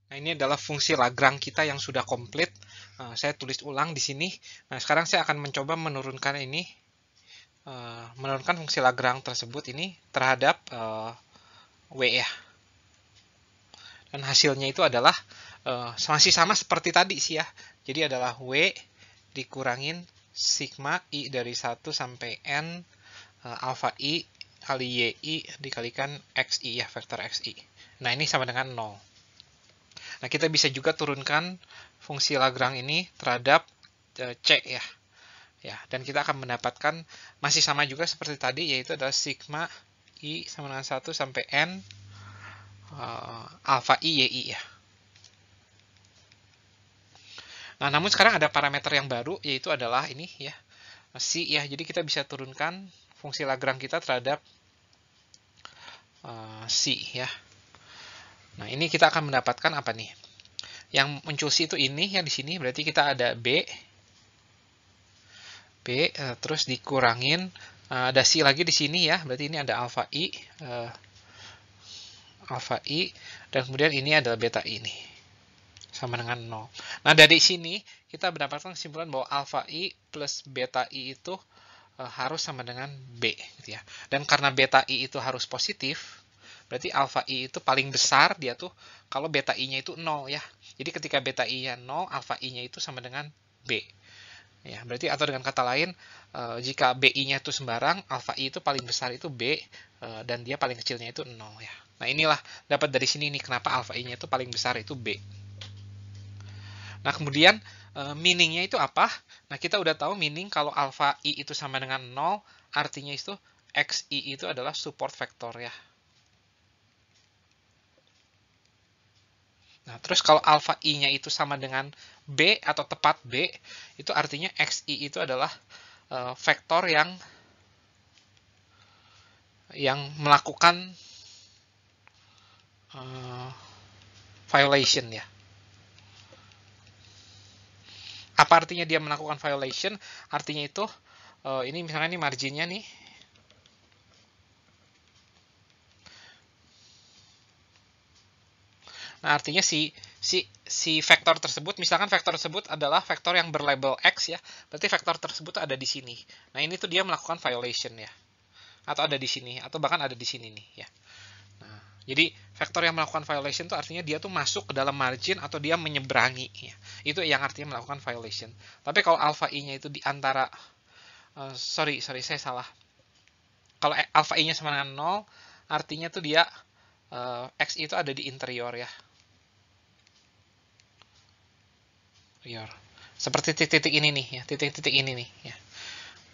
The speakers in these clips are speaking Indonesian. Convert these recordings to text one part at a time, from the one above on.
Nah, ini adalah fungsi Lagrange kita yang sudah komplit. Saya tulis ulang di sini. Nah, sekarang saya akan mencoba menurunkan ini, menurunkan fungsi Lagrange tersebut ini terhadap W ya. Dan hasilnya itu adalah masih sama seperti tadi sih ya. Jadi adalah W dikurangin sigma I dari 1 sampai N alfa I kali YI dikalikan XI ya, vektor XI. Nah, ini sama dengan 0. Nah, kita bisa juga turunkan fungsi Lagrange ini terhadap C ya. Ya, dan kita akan mendapatkan masih sama juga seperti tadi, yaitu adalah sigma I sama dengan 1 sampai N alfa I YI ya. Nah, namun sekarang ada parameter yang baru, yaitu adalah ini ya, C ya. Jadi kita bisa turunkan fungsi Lagrange kita terhadap C ya. Nah, ini kita akan mendapatkan apa nih? Yang muncul C itu ini ya di sini, berarti kita ada B terus dikurangin ada C lagi di sini ya, berarti ini ada alfa I dan kemudian ini adalah beta I ini sama dengan 0. Nah, dari sini kita mendapatkan kesimpulan bahwa alfa I plus beta I itu harus sama dengan B gitu ya. Dan karena beta I itu harus positif, berarti alfa I itu paling besar dia tuh kalau beta I-nya itu 0 ya. Jadi ketika beta I-nya 0, alfa I-nya itu sama dengan B. Ya, berarti atau dengan kata lain, jika BI-nya itu sembarang, alfa I itu paling besar itu B, dan dia paling kecilnya itu 0 ya. Nah, inilah dapat dari sini nih kenapa alfa I-nya itu paling besar itu B. Nah, kemudian meaning-nya itu apa? Nah, kita udah tahu meaning kalau alfa I itu sama dengan 0, artinya itu XI itu adalah support vector ya. Nah, terus kalau alfa I-nya itu sama dengan B atau tepat B, itu artinya XI itu adalah vektor yang melakukan violation ya. Apa artinya dia melakukan violation? Artinya itu ini misalnya ini marginnya nih. Nah, artinya si vektor tersebut, misalkan vektor tersebut adalah vektor yang berlabel X ya, berarti vektor tersebut ada di sini. Nah, ini tuh dia melakukan violation ya. Atau ada di sini, atau bahkan ada di sini nih ya. Nah, jadi vektor yang melakukan violation itu artinya dia tuh masuk ke dalam margin atau dia menyeberangi ya. Itu yang artinya melakukan violation. Tapi kalau alpha I-nya itu di antara sorry saya salah. Kalau alpha I-nya sama dengan 0, artinya tuh dia X itu ada di interior ya. Seperti titik-titik ini nih ya, titik-titik ini nih ya.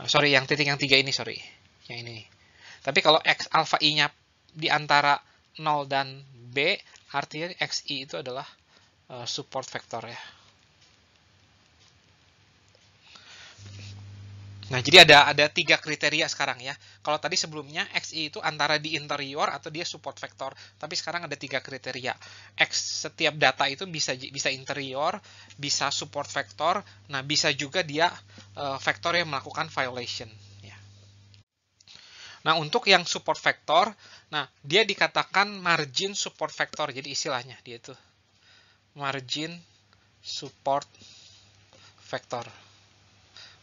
Sorry, yang titik yang 3 ini, sorry. Yang ini nih. Tapi kalau X alpha I-nya di antara 0 dan B, artinya XI itu adalah support vector ya. Nah, jadi ada 3 kriteria sekarang ya. Kalau tadi sebelumnya XI itu antara di interior atau dia support vector. Tapi sekarang ada 3 kriteria. Setiap data itu bisa interior, bisa support vector, nah bisa juga dia vektor yang melakukan violation. Ya. Nah, untuk yang support vector, nah dia dikatakan margin support vector. Jadi istilahnya dia itu margin support vector.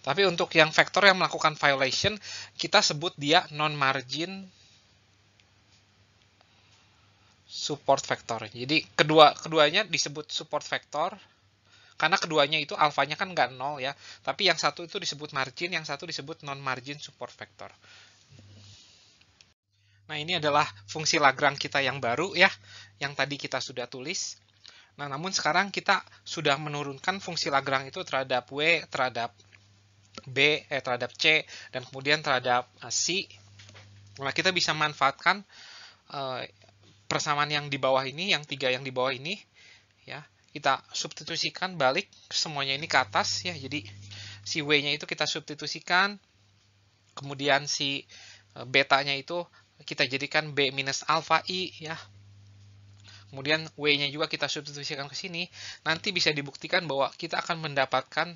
Tapi untuk yang vektor yang melakukan violation, kita sebut dia non-margin support vector. Jadi keduanya disebut support vector, karena keduanya itu alfanya kan nggak 0 ya. Tapi yang satu itu disebut margin, yang satu disebut non-margin support vector. Nah, ini adalah fungsi Lagrange kita yang baru ya, yang tadi kita sudah tulis. Nah, namun sekarang kita sudah menurunkan fungsi Lagrange itu terhadap W, terhadap B, terhadap C, dan kemudian terhadap C. Nah, kita bisa manfaatkan persamaan yang di bawah ini, yang 3 yang di bawah ini, ya. Kita substitusikan balik semuanya ini ke atas, ya. Jadi, si W-nya itu kita substitusikan, kemudian si beta-nya itu kita jadikan B minus alpha I, ya. Kemudian W-nya juga kita substitusikan ke sini. Nanti bisa dibuktikan bahwa kita akan mendapatkan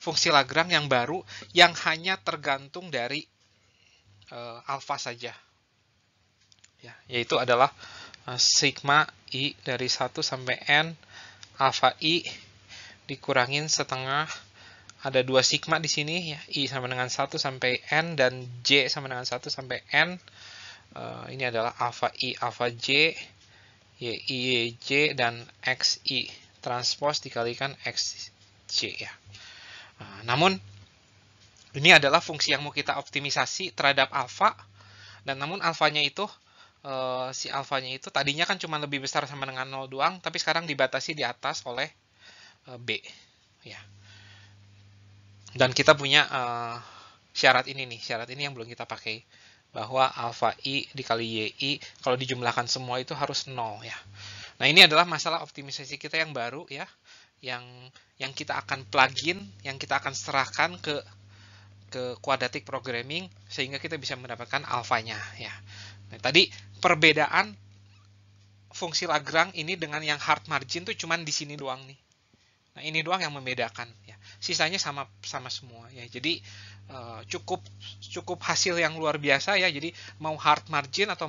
fungsi Lagrange yang baru yang hanya tergantung dari alfa saja, ya, yaitu adalah sigma I dari 1 sampai N alfa I dikurangin setengah, ada 2 sigma di sini ya, I sama dengan 1 sampai N dan J sama dengan 1 sampai N. Ini adalah alfa I, alfa J, YI, YJ, dan XI transpose dikalikan XJ ya. Namun ini adalah fungsi yang mau kita optimisasi terhadap alfa, dan namun alfanya itu si alfanya itu tadinya kan cuma lebih besar sama dengan 0 doang, tapi sekarang dibatasi di atas oleh B ya. Dan kita punya syarat ini nih, syarat ini yang belum kita pakai, bahwa alfa I dikali YI kalau dijumlahkan semua itu harus 0 ya. Nah, ini adalah masalah optimisasi kita yang baru ya, yang kita akan plugin, yang kita akan serahkan ke quadratic programming sehingga kita bisa mendapatkan alfanya ya. Nah, tadi perbedaan fungsi Lagrange ini dengan yang hard margin tuh cuman di sini doang nih. Nah, ini doang yang membedakan ya. Sisanya sama semua ya. Jadi cukup hasil yang luar biasa ya. Jadi mau hard margin atau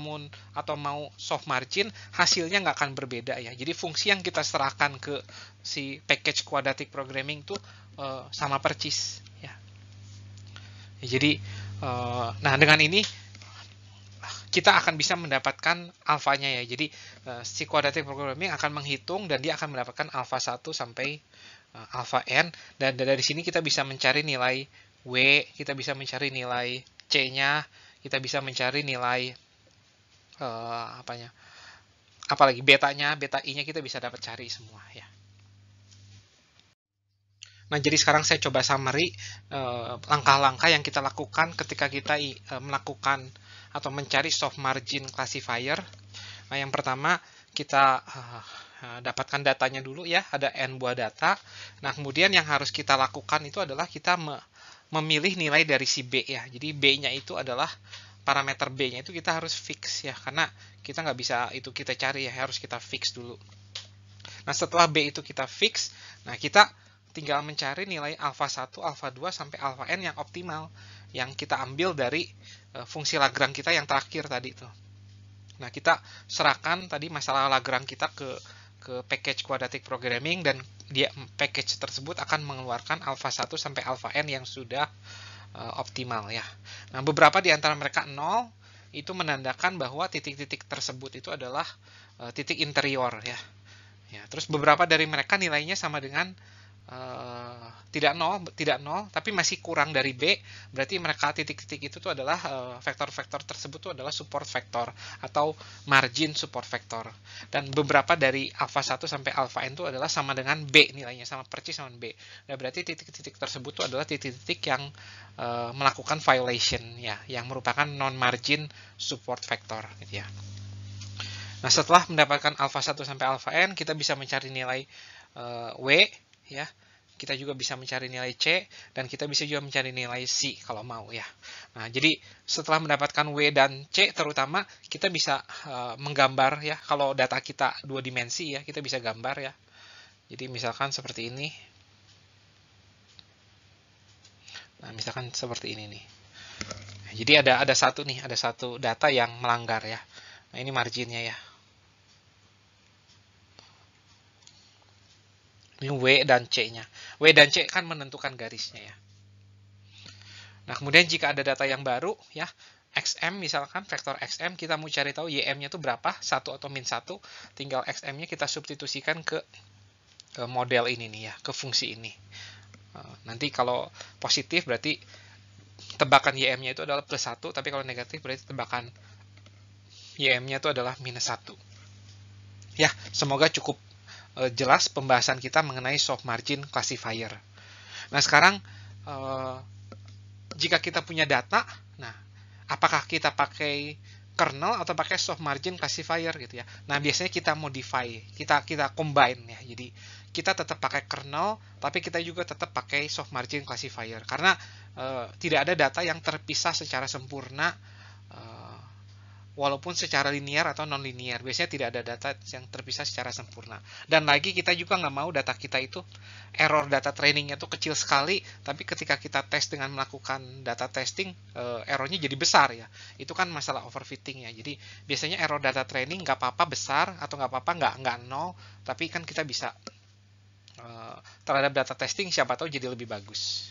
mau soft margin, hasilnya nggak akan berbeda ya. Jadi fungsi yang kita serahkan ke si package quadratic programming tuh sama persis ya. Jadi nah, dengan ini kita akan bisa mendapatkan alfanya ya. Jadi si quadratic programming akan menghitung dan dia akan mendapatkan alfa 1 sampai alfa n, dan dari sini kita bisa mencari nilai W, kita bisa mencari nilai C-nya, kita bisa mencari nilai apalagi betanya, beta I-nya kita bisa dapat cari semua ya. Nah, jadi sekarang saya coba summary langkah-langkah yang kita lakukan ketika kita melakukan atau mencari soft margin classifier. Nah, yang pertama kita dapatkan datanya dulu ya, ada N buah data. Nah, kemudian yang harus kita lakukan itu adalah kita memilih nilai dari si B ya. Jadi B-nya itu adalah parameter B-nya itu kita harus fix ya, karena kita nggak bisa itu kita cari ya, harus kita fix dulu. Nah, setelah B itu kita fix, nah kita tinggal mencari nilai alfa 1, alfa 2, sampai alfa n yang optimal, yang kita ambil dari fungsi Lagrange kita yang terakhir tadi tuh. Nah, kita serahkan tadi masalah Lagrange kita ke package quadratic programming, dan dia package tersebut akan mengeluarkan alfa 1 sampai alfa n yang sudah optimal ya. Nah, beberapa di antara mereka 0, itu menandakan bahwa titik-titik tersebut itu adalah titik interior ya. Ya, terus beberapa dari mereka nilainya sama dengan tidak 0, tapi masih kurang dari B, berarti mereka titik-titik itu tuh adalah vektor-vektor tersebut tuh adalah support vektor atau margin support vektor. Dan beberapa dari alfa 1 sampai alfa n itu adalah sama dengan B, nilainya sama persis sama B. Nah, berarti titik-titik tersebut tuh adalah titik-titik yang melakukan violation ya, yang merupakan non-margin support vektor gitu ya. Nah, setelah mendapatkan alfa 1 sampai alfa n, kita bisa mencari nilai W ya. Kita juga bisa mencari nilai C, dan kita bisa juga mencari nilai C kalau mau ya. Nah, jadi setelah mendapatkan W dan C terutama, kita bisa menggambar ya. Kalau data kita 2 dimensi ya, kita bisa gambar ya. Jadi misalkan seperti ini. Nah, misalkan seperti ini nih. Nah, jadi ada satu data yang melanggar ya. Nah, ini marginnya ya. Ini W dan C-nya. W dan C kan menentukan garisnya ya. Nah, kemudian jika ada data yang baru ya, XM misalkan, vektor XM, kita mau cari tahu YM-nya itu berapa, 1 atau min 1, tinggal XM-nya kita substitusikan ke model ini nih ya, ke fungsi ini. Nanti kalau positif berarti tebakan YM-nya itu adalah plus 1, tapi kalau negatif berarti tebakan YM-nya itu adalah minus 1. Ya, semoga cukup jelas pembahasan kita mengenai soft margin classifier. Nah, sekarang jika kita punya data, nah apakah kita pakai kernel atau pakai soft margin classifier gitu ya. Nah, biasanya kita modify, kita combine ya. Jadi kita tetap pakai kernel, tapi kita juga tetap pakai soft margin classifier, karena tidak ada data yang terpisah secara sempurna walaupun secara linear atau non-linear. Biasanya tidak ada data yang terpisah secara sempurna. Dan lagi kita juga nggak mau data kita itu, error data trainingnya itu kecil sekali, tapi ketika kita tes dengan melakukan data testing, errornya jadi besar ya. Itu kan masalah overfitting ya. Jadi biasanya error data training nggak apa-apa besar, atau nggak apa-apa nggak nol, tapi kan kita bisa terhadap data testing siapa tahu jadi lebih bagus.